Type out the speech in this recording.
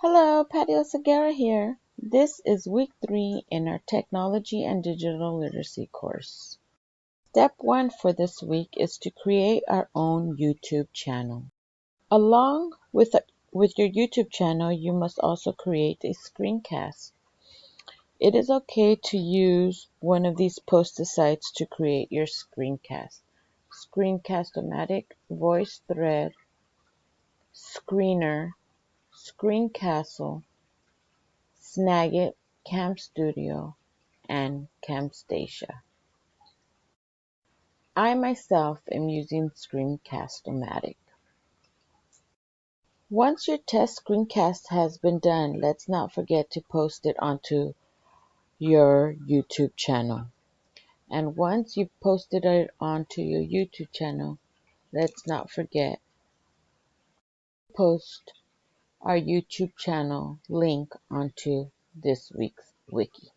Hello, Patio Segura here. This is week 3 in our Technology and Digital Literacy course. Step 1 for this week is to create our own YouTube channel. Along with your YouTube channel, you must also create a screencast. It is okay to use one of these posted sites to create your screencast. Screencast-O-Matic, VoiceThread, Screener, Screencastle, Snagit, CamStudio, and Camtasia. I myself am using Screencast-O-Matic. Once your test screencast has been done, let's not forget to post it onto your YouTube channel. And once you've posted it onto your YouTube channel, let's not forget to post our YouTube channel link onto this week's wiki.